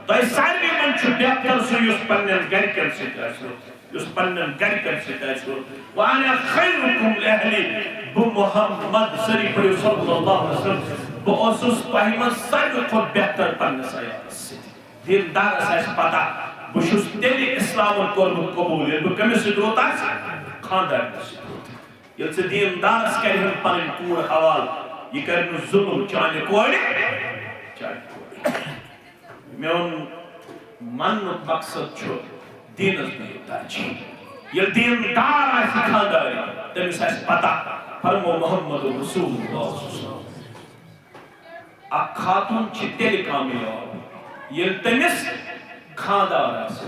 دائی ساری من چھو بہتر سے یوس پنن گرکن سے تیسرو یوس پنن گرکن سے تیسرو وانا خیرکم لے اہلی بمحمد صلی اللہ علیہ وسلم بہت پہیمت سارے خود بہتر پنس آیا دیندار اساس پتا بشس تیلی اسلام کورمت قبول یل بکمس روت آس خاندار یل سے دین دارس کر ہم پن پور حوال یہ کر ظلم چانے کوڑے میون من مقصد چھو دینس دیو ترجیح یل دین دار آسی خانداری تمس آس پتہ فرمو محمد رسول اللہ اک خاتون چھ تیلی کامیاب یل تمس خاندار آسی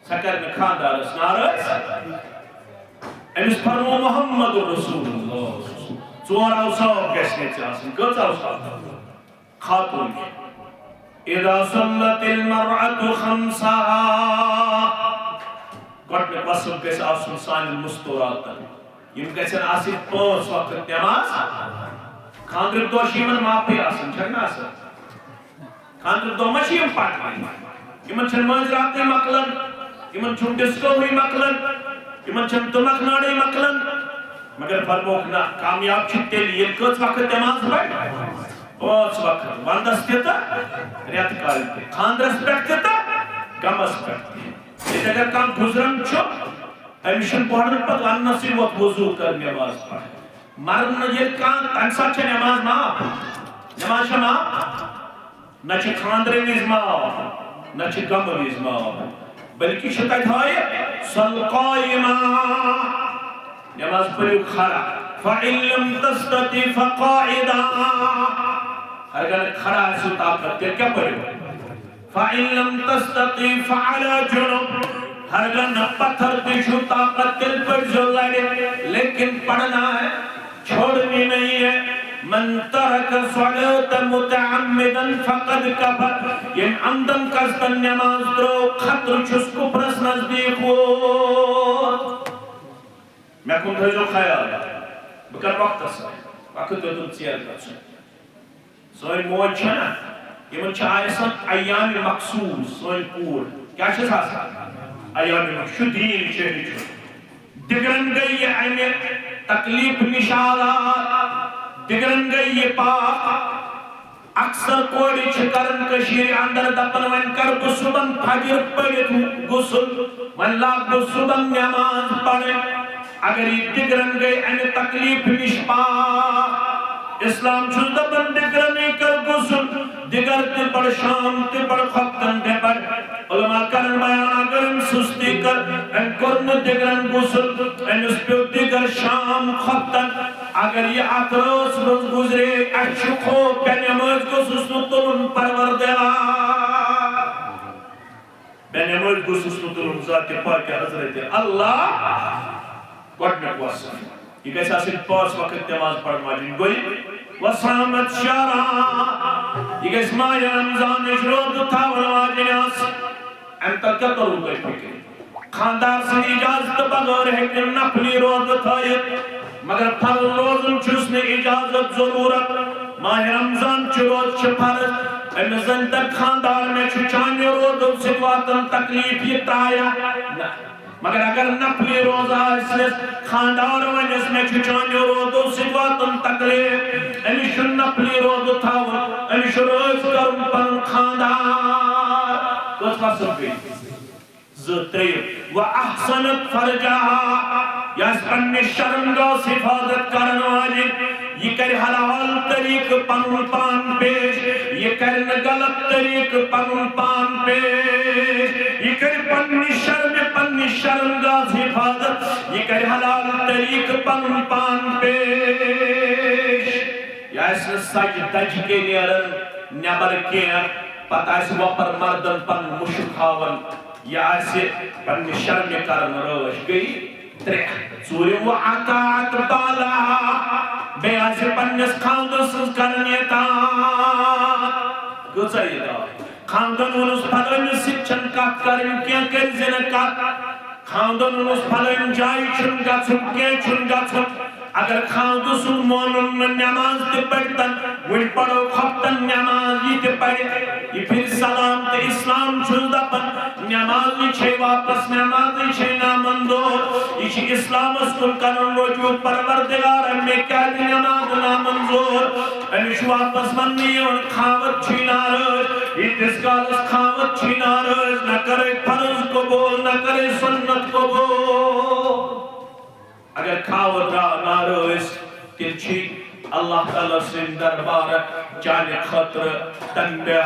سکر میں خاندار اس نارس امس فرمو محمد رسول اللہ ژور اوصاف گژھنہِ ژےٚ آسٕنۍ کٔژ اوصاف خاتون اذا صلت المرأة خمسها گۄڈنیُک وصف گژھِ آسُن سانٮ۪ن مستوراتن یِم گژھن آسٕنۍ 5 وقت نٮ۪ماز خاندرٕکۍ دۄہ چھِ یِمن معافی آسان چھکھ نہ آسان خاندرٕکۍ دۄہ ما چھِ یِم پکنٕے یِمن چھنہٕ مٲنٛزِ راتٕے مۄکلان یِمن چھُنہٕ ڈِسکوٕے مۄکلان یِمن چھنہٕ تُمبکھ ناڑٕے مۄکلان مگر فرموکھ نہ کامیاب چھِ تیٚلہِ ییٚلہِ کٔژ وقت نٮ۪ماز پرِ 5 وقت ونٛدس تہِ تہٕ رٮ۪تہٕ کالہِ تہِ خاندرس پٮ۪ٹھ تہِ تہٕ غمس پٮ۪ٹھ تہِ ییٚتہِ اگر کانٛہہ گُزران چھُ أمِس چھُنہٕ پۄہرن پتہٕ وننسٕے ووت وضوٗ کر نٮ۪ماز پر مرنہٕ ییٚلہِ کانٛہہ تمہِ ساتہٕ چھےٚ نٮ۪ماز معاف نٮ۪ماز چھےٚ معاف نہ چھِ خاندرٕ وِزِ معاف نہ چھِ غمہٕ وِزِ معاف بلکہِ چھِ تتہِ ہٲیِتھ صل قائما نٮ۪ماز پٔرِو کھڑا فإن لم تستطع فقاعدا اگر کھڑا آسو طاقت تیٚلہِ کیٛاہ پٔرِو فإن لم تستطع فعلى جنب ہرگاہ نہ پتھر تہِ چھُو طاقت تیٚلہِ پٔرۍزیو لرِ لیکن پڑھنا ہے چھوڑنی نہیں ہے من ترک صلاة متعمدا فقد کفر یم عمدن قصدن نماز ترو خطر چھُس کفرس نزدیک ووت مےٚ کُن تھٲیزیو خیال بہٕ کرٕ وقتس وقت دیُتُن ژیر گژھُن سٲنۍ موج چھےٚ نا یِمن چھِ آسان ایام مخصوٗص سٲنۍ کوٗر کیٛاہ چھَس آسان ایام مخصوٗص چھُ دیٖن شہری چھُ دِگرن گٔے یہِ اَمہِ تکلیٖف نِش آزاد دِگرن گٔے یہِ پاک اکثر کورِ چھِ کران کٔشیٖرِ اندر دپان وۄنۍ کرٕ بہٕ صُبحن فجر پٔرِتھ غسل وۄنۍ لاگہٕ بہٕ صُبحن نٮ۪ماز پرٕنۍ اگر یہ دِگرن گئی اَمہِ تکلیٖف نِش پاک اسلام چھُس دپان دِگرنٕے کر غسل دِگر تہِ پڑ شام تہِ پڑ خۄفتن تہِ پڑ علماء کرن بیان اگر أمۍ سُستی کر أمۍ کوٚر نہٕ دِگرن غسل أمِس پیوٚو دِگر شام خۄفتن اگر یہِ اتھ رٲژ منٛز گُزرے اَسہِ چھُ خوف بے نٮ۪مٲزۍ گوٚژھُس نہٕ تُلُن پروردگار بے نٮ۪مٲزۍ گوٚژھُس نہٕ تُلُن ذاتِ پاکہِ حضرت اللہ گۄڈنیُک وصف یہ گژھِ آسٕنۍ 5 وقت نٮ۪ماز پرن واجیٚنۍ گوٚو وصامت شہرا یہ گژھِ ماہِ رمضانٕچ روزٕ تھاوَن واجیٚنۍ آسٕنۍ اَمہِ پتہٕ کیٛاہ توٚرُو تۄہہِ فِکرِ خاندار سٕنٛدِ اِجازتہٕ بغٲر ہیٚکہِ نہٕ نفلی روزٕ تھٲیِتھ مگر فرض روزُن چھُس نہٕ اِجازت ضروٗرت ماہِ رمضان چہِ روزٕ چھِ فرض أمِس زن تر خاندار مےٚ چھُ چانیو روزو سۭتۍ واتان تکلیٖف یہِ ترٛایا نہ مگر اگر نفلی روزہ آسنس خاندار ونس مےٚ چھُ چانیو روزو سۭتۍ واتان تکلیٖف أمِس چھُ نفلی روزٕ تھاوُن أمِس چھُ رٲژ کرُن پنُن خاندار کٔژ وصف گٔے 2 وَأَحْسَنَتْ فَرْجَهَا یہِ آسہِ پننِس شرمگاہس حفاظت کرن واجیٚنۍ یہ کر حلال طریقہ پنن پان پیش یہ کر نہ غلط طریقہ پنن پان پیش یہ کر پننی شرمگاہ حفاظت یہ کر حلال طریقہ پنن پان پیش یہ آسہِ سج دج کے نیرن نیبر کینٛہہ پتہٕ آسہِ وۄپر مردن پن مُشک ہاوان یہ آسہِ پننہِ شرمہِ کرن رٲچھ گٔے 3 ژوٗرِم وَعَطَاعَتْ بَالَهَا بیٚیہِ آسہِ پننِس خاندر سٕنٛز کرن اطاعت کۭژاہ اطاعت خاندن ووٚنُس فلٲنِس سۭتۍ چھنہٕ کتھ کرٕنۍ کینٛہہ کٔرزِ نہٕ کتھ خاندن ووٚنُس فلٲنۍ جایہِ چھُنہٕ گژھُن کینٛہہ چھُنہٕ گژھُن اگر خاندٕ سُنٛد مونُن نہٕ نٮ۪ماز تہِ پٔرتن وۄنۍ پرو خۄفتن نٮ۪ماز یہِ تہِ پرِ یہِ پھِرِ سلام تہٕ اسلام چھُس دپان نٮ۪مازٕے چھے واپس نٮ۪مازٕے چھے نامنظور یہِ چھِ اسلام اسکن کرن رجوع پروردگار ہمیں کیا نماز نامنظور امیش واپس مننی ان خاوت چھینارج ایتس کالس خاوت چھینارج نہ کرے فرض قبول نہ کرے سنت قبول اگر خاوت را نارج تیل چھی اللہ تعالیٰ سن دربار چانے خطر تنبیہ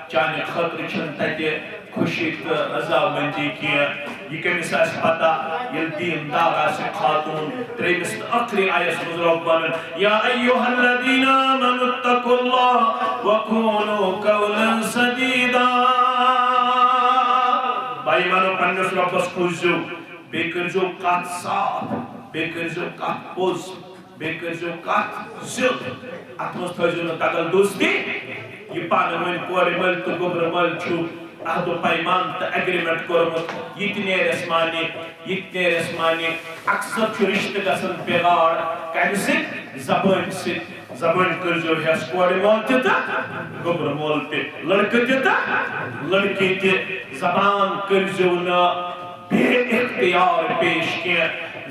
چانے خطر چھنتے خوشی رضا مندی کیا یہ کمیس اس پتا یہ دین دار اس خاتون تریمس اخری آیت مزرب بنن یا ایوہ الذین آمنوا اتقوا اللہ وکونوا قولا سدیدا بھائی مانو پنس ربس خوشو بے کرزو کات صاف بے کرزو کات پوز بے کرزو کات زد اتمس تھوزو تقل دوستی یہ پانے من کوری مل تو گبر مل چھو عہد و پیمان تا اگریمنٹ کرمت یتنے رسمانی اکثر چھو رشتہ گسن پیغار کہنے سے زبان کرزو ہیس کوری مول تیتا گبر مول تی لڑکہ تیتا لڑکی تی زبان کرزو نا بے اختیار پیش کیا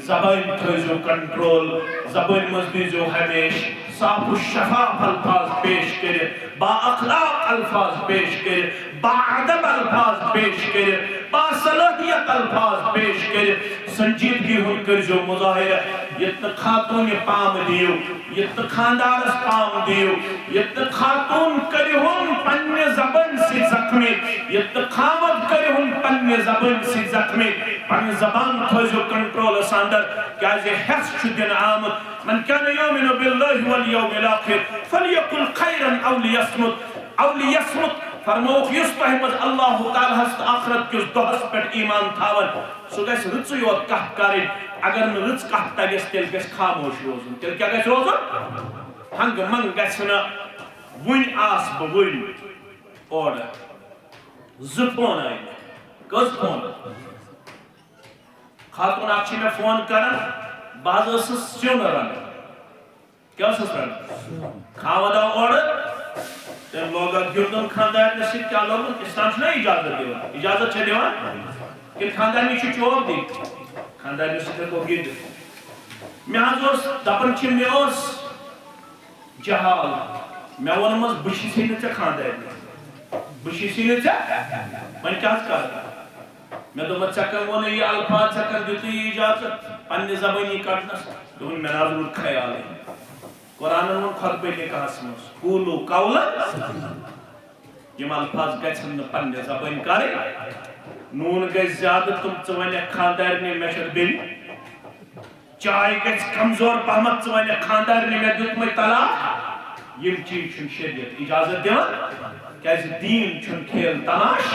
زبان تھوزو کنٹرول زبان مزدیزو ہمیش صاف و شفاف الفاظ پیش کرے با اخلاق الفاظ پیش کرے با ادب الفاظ پیش کرے با صلاحیت الفاظ پیش کرے سنجیدگی ہن کر جو مظاہرہ یتن خاتون پام دیو یتن خاندارس پام دیو یتن خاتون کری ہن پنی زبان سی زخمی یتن خامد کری ہن پنی زبان سی زخمی پنی زبان تھوزو کنٹرول ساندر کیا جے حس شدن آمد من كان يؤمن بالله واليوم الآخر فليقل خيرا أو ليصمت فرموخ يستحمد الله تعالى هست آخرت کس دہس پٹ ایمان تھاون سو گیس رچو یوت کہت کریں اگر میں رچ کہت تگیس تیل گیس خاموش روزن تیل کیا گیس روزن ہنگ من گیس نا ون آس بون اور زفون آئی کس فون خاتون اچھی میں فون کرن بعض اسس سیون رن کیا اسس رن کھاودا اور تم لوگا گردن خاندار نے سکھ کیا لوگن اسلام سے نہیں اجازت چھے دیوان کہ خاندار میں چوب دی خاندار میں سکھ کو گرد میں آز دپن چھ میں جہال میں ونمز بشی سینے چھ خاندار میں بشی سینے چھ من کیا کرتا میں دو چکن وہ یہ الفاظ چکن دیتی اجازت پنی زبانی کٹنس دون میں نازل خیال ہے قرآن ان خطبے کے کہا سمجھ قولو قولا یہ الفاظ گچھن پنی زبانی کرے نون گئی زیادہ تم چوانی خاندار نے میشر بین چائے گچھ کمزور پہمت چوانی خاندار نے میں دیت میں طلاق یہ چیز چھن شریعت اجازت دیوان کیسے دین چھن کھیل تماش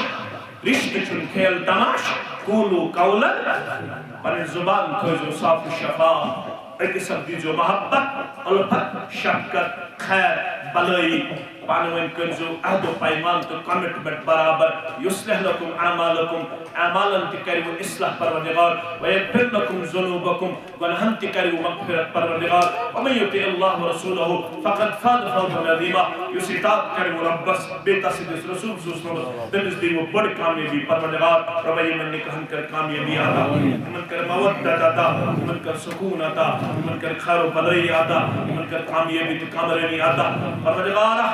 رشت چھن کھیل تماش قولو قولا پر زبان تھوزو صاف و شفاف ایک سب دیجو محبت الفت شفقت خیر بلائی پانوین کرزو عہد و پیمان تو کمٹمنٹ برابر یصلح لکم اعمالکم اعمالاً تکریو اصلاح پروردگار ویغفر لکم ذنوبکم گناہن تکریو مغفرت پروردگار ومن یطع اللہ ورسولہ فقد فاز فوزا عظیما یس اطاعت کریو ربس بیتا سیدس رسول صلی دمس دیو بڑ کامیابی پروردگار ربی من نکہن کر کامیابی آتا من کر مودت آتا من کر سکون آتا من کر خیر و بلائی آتا من کر کامیابی تو کامرنی آتا پروردگارہ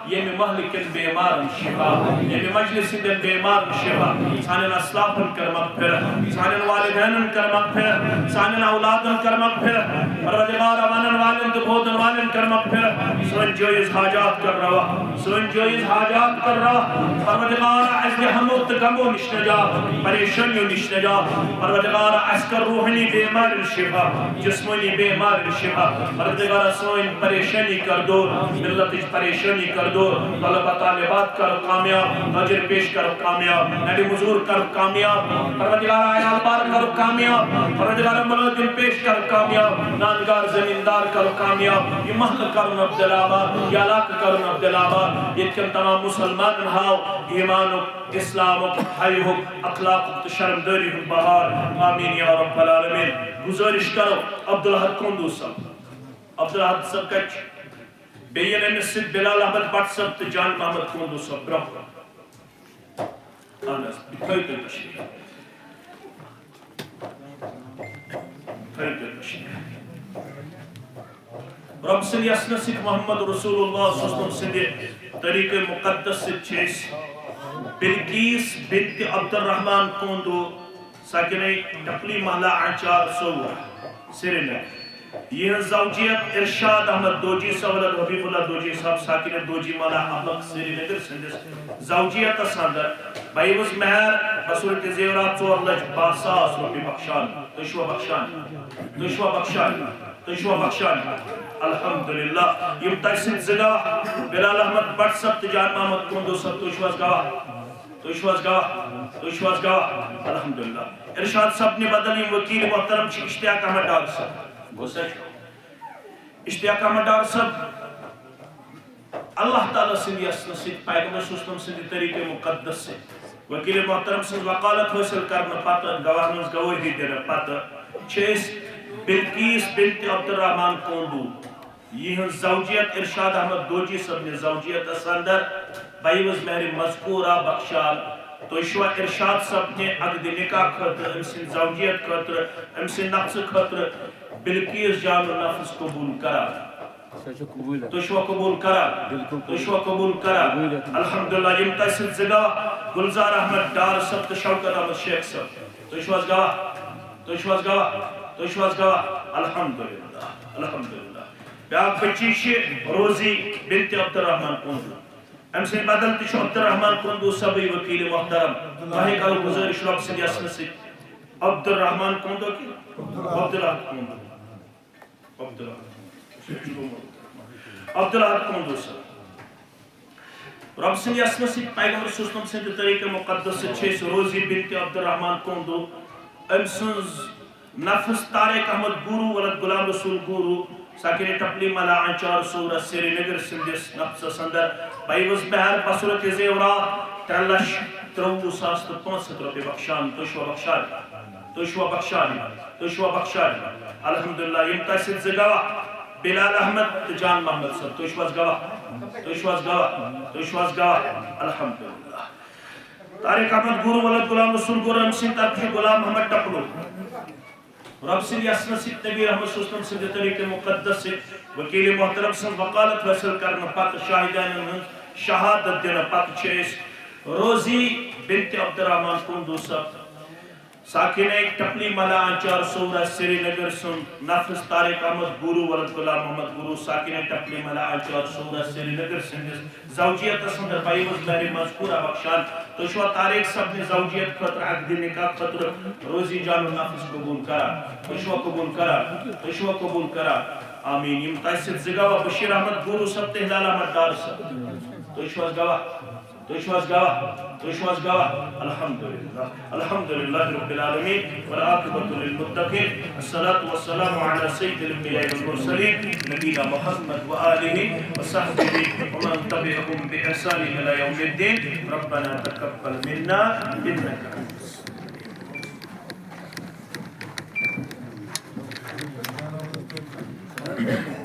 یہ میں محلکن بیمار شفا یہ میں مجلس دن بیمار شفا سانن اسلافن کر مغفرت سانن والدینن کر مغفرت سانن اولادن کر مغفرت پروردگار وانن والن تو بودن والن کر مغفرت سن جویز حاجات کر روا سن جویز حاجات کر روا پروردگار از حمود غمو نشنجا پریشانیو نشنجا پروردگار از کر روحانی بیمار شفا جسمانی بیمار شفا پروردگار سن پریشانی کر دور ملت پریشانی کر دور طلبہ طالبات کرو کامیاب اجر پیش کرو کامیاب نبی مزور کرو کامیاب پروردگار آیال بار کرو کامیاب پروردگار ملازم پیش کرو کامیاب نانگار زمیندار کرو کامیاب یہ محل کرو عبدالآباد یہ علاقہ کرو عبدالآباد یہ کم تمام مسلمان ہاو ایمان و اسلام و حی ہو اخلاق و شرم داری ہو بہار آمین یا رب العالمین گزارش کرو عبدالحد کندو صاحب عبدالحد صاحب کچھ بیئن امس سید بلال احمد بٹ صاحب تو جان محمد کندو صاحب برہ آنس بکھائی تو تشریف رب سن یسن سک محمد رسول اللہ صلی اللہ علیہ وسلم طریق مقدس سچیس بلقیس بنت عبد الرحمن کوندو ساکنے ٹپلی محلہ آنچار سورہ سری نگر یہ زوجیت ارشاد احمد دوجی سولد حبیب اللہ دوجی صاحب ساکن دوجی مالا حبق سری نگر سندس زوجیت اساندر بائیوز مہر بصورت زیورات 4,62,000 روپی بخشان تشوہ بخشان الحمدللہ یم تحسین زگاہ بلال احمد بٹ سب تجان محمد کندو سب توشواز گاہ الحمدللہ ارشاد سب نے بدلی وکیل محترم اشتیاق احمد ڈار صاحب اشتیاق احمد ڈار صاحب اللہ تعالیٰ سندی اسن سے پیغمبر صلی اللہ علیہ وسلم سندی طریق مقدس سے وکیل محترم سند وقالت حاصل کرنا پاتا گواہنز گواہی دینا پاتا چھیس بلقیس بنت عبد الرحمن کوندو یہ زوجیت ارشاد احمد دوجی صاحب نے زوجیت اساندر بائیوز مہر مذکورہ بخشان تو اشوہ ارشاد صاحب نے عقد نکاح خطر امسن زوجیت خطر امسن نفس خطر بلقیس جان و نفس قبول کرا تو اشوہ قبول کرا الحمدللہ یم تحصیل زگاہ گلزار احمد ڈار صاحب تو شوکت احمد شیخ صاحب تو اشواز گواہ الحمدللہ بیاق بچی شی روزی بنت عبد الرحمن کندو ام سے بدل تشو عبد الرحمن کندو سبی وکیل محترم واہی کا گزارش رب سے یاسن سے عبد الرحمن کندو کی عبد الرحمن کندو سب رب سے یاسن سے پیغمبر صلی اللہ علیہ وسلم سے طریق مقدس سے چھیس روزی بنت عبد الرحمن کندو ام سنز نفس طارق احمد گورو ولد غلام رسول گورو ساکن ٹپلی ملا آنچار سورہ سری نگر سندس نفس سندر بائیوز بہر بصورت زیورہ 3,63,65 روپے بخشان توشوہ بخشان الحمدللہ یم تحصیل زگاہ بلال احمد جان محمد صاحب توشواز گواہ الحمدللہ طارق احمد گورو ولد غلام رسول گورو امسن طرف غلام محمد ٹپلو رب سے یاسن سید نبی رحمت صلی اللہ علیہ وسلم سے طریق مقدس سے وکیل محترم سے وقالت حاصل کرنا پاک شاہدان شہادت دینا پاک چھیس روزی بنت عبد الرحمن کندو صاحب ساکن ایک ٹپلی ملا آنچار سورہ سری نگر سن نفس طارق احمد گورو ولد غلام محمد گورو ساکن ایک ٹپلی ملا آنچار سورہ سری نگر سن زوجیت سندر بائیوز مہر مذکورہ بخشان تو شوہ طارق صاحب نے زوجیت خطر عقد نکاح خطر روزی جان و نفس قبول کرا آمین یم تحصیل زگاہ بشیر احمد گورو صاحب تحلال احمد دار صاحب تو اشواز گواہ الحمدللہ رب العالمین والعاقبۃ للمتقین الصلاة والسلام علی سید الانبیاء والمرسلین نبینا محمد وآلہ وصحبہ ومن تبعهم بإحسان إلی یوم الدین ربنا تقبل منا انک انت